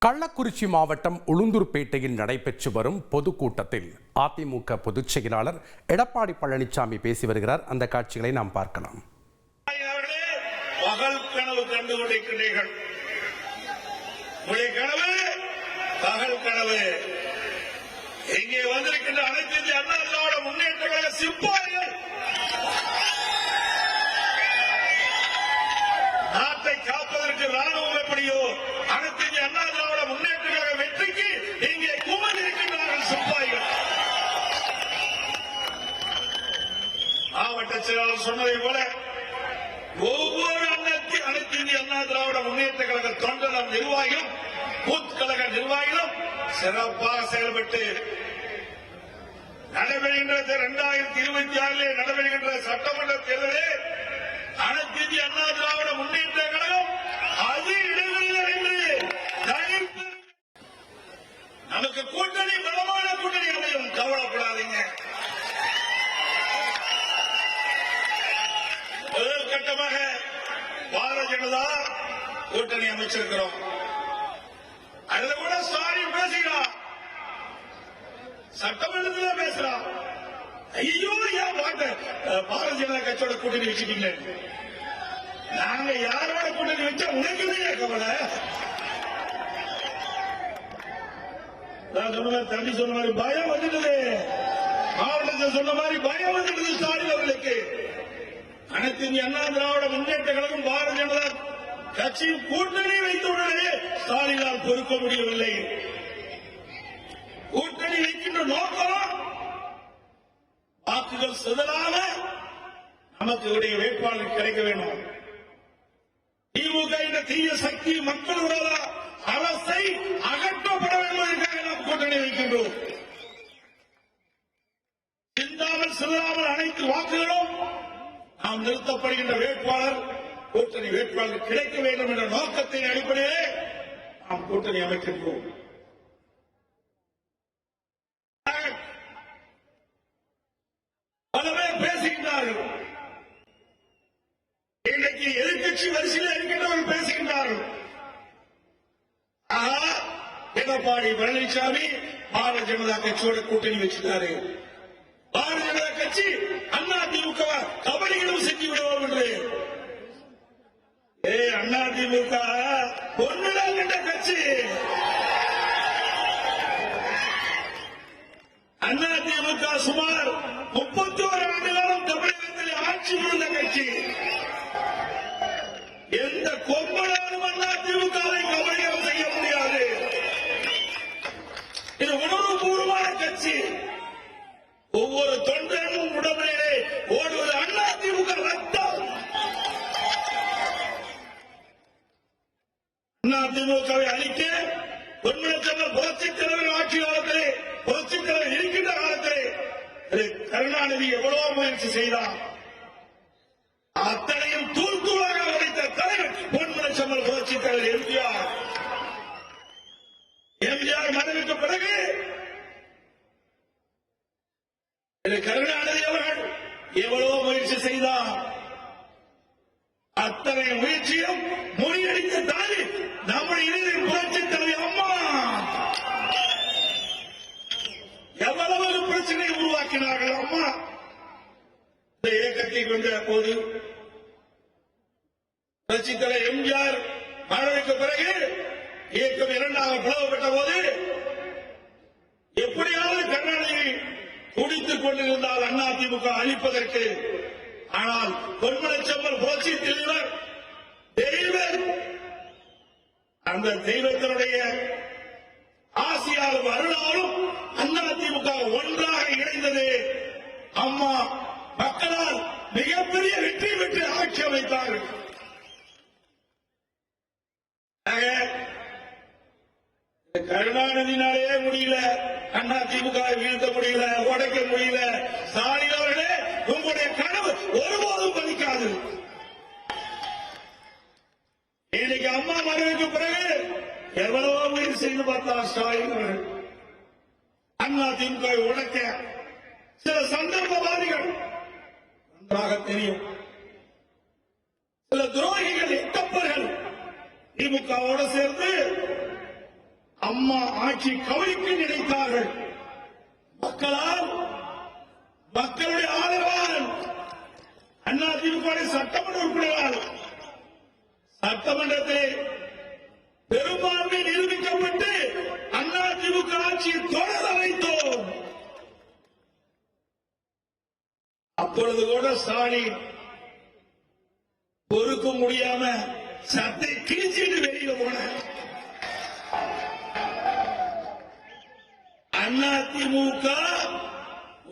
கள்ளக்குறிச்சி மாவட்டம் உளுந்தூர்பேட்டையில் நடைபெற்று வரும் பொதுக்கூட்டத்தில் அதிமுக பொதுச் செயலாளர் எடப்பாடி பழனிசாமி பேசி வருகிறார். அந்த காட்சிகளை நாம் பார்க்கலாம். பகல் கனவு கண்டு கொண்டிருக்கிறீர்கள். கனவு பகல் கனவு. இங்கே வந்திருக்கின்ற அனைத்து இந்திய அண்ணா திராவிட முன்னேற்ற கழக சிப்பாய்கள் நாட்டை காப்பதற்கு ராணுவம் எப்படியோ அனைத்து இந்திய அண்ணா திராவிட முன்னேற்ற கழக வெற்றிக்கு இங்கே குமர்ந்திருக்கின்றார்கள் சிப்பாய்கள். மாவட்ட செயலாளர் சொன்னதை போல ஒவ்வொரு அனைத்து இந்திய அண்ணா திராவிட முன்னேற்ற கழக தொண்டர் நிர்வாகிகளும் பூத் கழக நிர்வாகிகளும் சிறப்பாக செயல்பட்டு நடைபெறுகின்ற 2026 நடைபெறுகின்ற சட்டமன்ற தேர்தலில் அனைத்து இந்திய அண்ணா திராவிட முன்னேற்ற கழகம் அது இடைவெளியில் என்று நமக்கு கூட்டணி பலமான கூட்டணி அமையும். கவலைப்படாதீங்க. முதல் கட்டமாக பாரதிய ஜனதா கூட்டணி அமைச்சிருக்கிறோம். அதுல கூட ஸ்டாலின் பேசுகிறார், சட்டமன்றத்தில் பேசுறார். ஐயோ ஏன் பாரதிய ஜனதா கட்சியோட கூட்டணி வச்சுட்டீங்க? நாங்க யாரோட கூட்டணி வச்சா உனக்குமே கவலை. நான் சொன்ன மாதிரி தம்பி சொன்ன மாதிரி பயம் வந்துட்டது. மாவட்டத்தில் சொன்ன மாதிரி பயம் வந்துட்டது ஸ்டாலின் அவர்களுக்கு. அனைத்து இந்திய அண்ணா திராவிட முன்னேற்ற கழகம் பாரதிய ஜனதா கட்சியின் கூட்டணி வைத்துள்ளதே ஸ்டாலினால் பொறுக்க முடியவில்லை. கூட்டணி வைக்கின்ற நோக்கம் வாக்குகள் சிதறாம நமக்கு உடைய வேட்பாளர் கிடைக்க வேண்டும். திமுக என்ற தீய சக்தி மக்கள் விரோத அரசை அகற்றப்பட வேண்டும். நாம் கூட்டணி வைக்கின்றோம். சிந்தாமல் சிதறாமல் அனைத்து வாக்குகளும் நாம் நிறுத்தப்படுகின்ற வேட்பாளர் கூட்டணி வேட்பாளர் கிடைக்க வேண்டும் என்ற நோக்கத்தின் அடிப்படையிலே நாம் கூட்டணி அமைக்கின்றோம். பல பேர் பேசுகின்றார்கள். இன்றைக்கு எதிர்கட்சி வரிசையில் இருக்கின்றவர்கள் பேசுகின்றார்கள். எடப்பாடி பழனிசாமி பாரதிய ஜனதா கட்சியோட கூட்டணி வச்சிருக்காரு. பாரதிய ஜனதா கட்சி அதிமுக கபடிகளும் செஞ்சு விடுவோம் என்று. அதிமுக ஒன்றுதான் என்ற கட்சி. அதிமுக சுமார் 31 ஆண்டு காலம் தமிழகத்தில் ஆட்சி புரிந்த கட்சி. எந்த கொம்பனாலும் அதிமுகவை கபடியம் செய்ய முடியாது. இது உணர்வுபூர்வமான கட்சி. ஒவ்வொரு தொண்டனும் உடம்பிலே ஓடுவது அதிமுக ரத்தம். அதிமுகவை அழிக்க பொன்மனச்செல்வன் புரட்சித் தலைவர் ஆட்சி காலத்திலே, புரட்சித் தலைவர் இருக்கின்ற காலத்திலே கருணாநிதி எவ்வளவு முயற்சி செய்தார். அத்தனையும் தூள் தூளாக உடைத்த தலைவர் பொன்மனச்செல்வன் புரட்சித் தலைவர் எம்ஜிஆர். எம்ஜிஆர் மறைவுக்கு பிறகு கருணாநிதி அவர்கள் எவ்வளவு முயற்சி செய்தார். அத்தனை முயற்சியும் முறியடித்த தாய் நம்முடைய இளைஞர் புரட்சித் தலைவர் அம்மா. எவ்வளவு பிரச்சனையை உருவாக்கினார்கள் அம்மா. இந்த இயக்கத்தை கொண்ட போது புரட்சித் தலைவர் எம்ஜிஆர் மறைவுக்கு பிறகு இயக்கம் இரண்டாக பிளவுபட்ட போது எப்படியாவது கருணாநிதி துடித்துக் கொண்டிருந்தால் அதிமுக அழிப்பதற்கு. ஆனால் பொன்மனச்செல்வன் புரட்சி தலைவர் தெய்வம், அந்த தெய்வத்தினுடைய ஆசியாலும் அருளாலும் அதிமுக ஒன்றாக இணைந்தது. அம்மா மக்களால் மிகப்பெரிய வெற்றி பெற்று ஆட்சி அமைத்தார்கள். கருணாநிதினாலே முடியல, அதிமுக வீழ்த்த முடியல, உடைக்க முடியல. ஸ்டாலின் அவர்களே, உங்களுடைய கனவு ஒருபோதும் பலிக்காது. இன்னைக்கு அம்மா மறைவுக்கு பிறகு எவ்வளவோ முயற்சி செய்து பார்த்தார் ஸ்டாலின் அவர்கள் அதிமுக உடைக்க. சில சந்தர்ப்பவாதிகள் நன்றாக தெரியும், சில துரோகிகள் எட்டப்பர்கள் திமுகவோடு சேர்ந்து அம்மா ஆட்சி கவிழ்க்க நினைத்தார்கள். மக்களால், மக்களுடைய ஆதரவால், அதிமுக சட்டமன்ற உறுப்பினரால் சட்டமன்றத்தில் பெரும்பான்மை நிரூபிக்கப்பட்டு அதிமுக ஆட்சியை தொடர வைத்தோம். அப்பொழுது கூட ஸ்டாலின் பொறுக்க முடியாம சட்டை கிழிச்சிட்டு வெளியில போன அதிமுக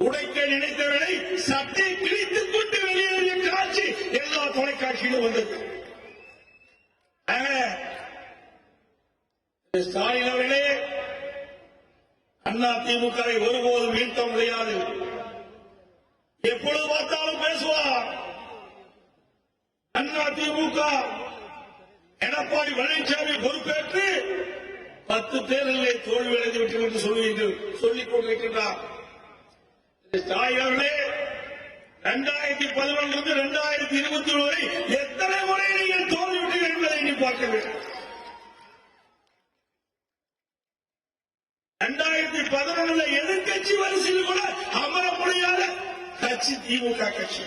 உடைக்க நினைத்தவர்களை சட்டை கிழித்துக் கொண்டு வெளியேறிய காட்சி எல்லா தொலைக்காட்சியிலும் வந்தது. ஸ்டாலின் அவர்களே, அதிமுகவை ஒருபோதும் வீழ்த்த முடியாது. எப்பொழுது பார்த்தாலும் பேசுவார். அதிமுக எடப்பாடி பழனிசாமி பொறுப்பேற்று 10 தேர்தலில் தோல்வி அடைந்து விட்டது என்று சொல்லிக் கொண்டிருக்கின்றார். ஸ்டாலின் அவர்களே, 2011 2021 வரை எத்தனை முறை நீங்கள் தோல்விவிட்டீர்கள் என்பதை எண்ணி பார்க்க வேண்டும். 2011 எதிர்கட்சி வரிசையில் கூட அமர முடியாத கட்சி திமுக கட்சி.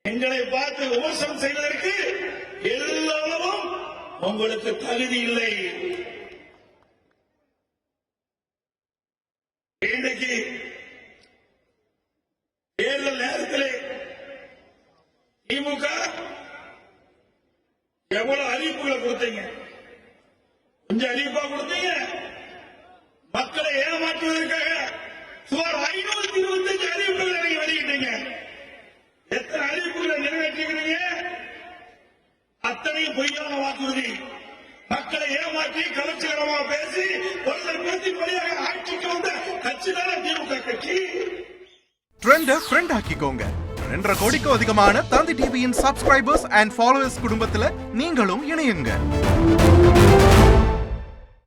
எங்களை பார்த்து விமர்சனம் செய்வதற்கு எல்லாரும் உங்களுக்கு தகுதி இல்லை. இன்றைக்கு தேர்தல் நேரத்தில் திமுக எவ்வளவு அறிவிப்புகளை கொடுத்தீங்க? கொஞ்சம் அறிவிப்பா கொடுத்தீங்க. மக்களை ஏமாற்றுவதற்காக சுமார் 525 அறிவிப்புகளை நீங்க வெளியிட்டீங்க. எத்தனை அறிவிப்புகளை நிறைவேற்றிக்கிறீங்க? அத்தனையும் பொய்யான வாக்குறுதி. மக்களை ஏமாற்றி கவர்ச்சிகரமாக பேசி ஒருத்தர் பிரதிபலியாக ஆட்சிக்கு வந்த கட்சி தானே திமுக கட்சி. ட்ரெண்ட ஃப்ரெண்ட் ஆக்கிக்கோங்க. 2.5 கோடிக்கும் அதிகமான தந்தி டிவியின் சப்ஸ்கிரைபர்ஸ் அண்ட் ஃபாலோவர்ஸ் குடும்பத்துல நீங்களும் இணையுங்க.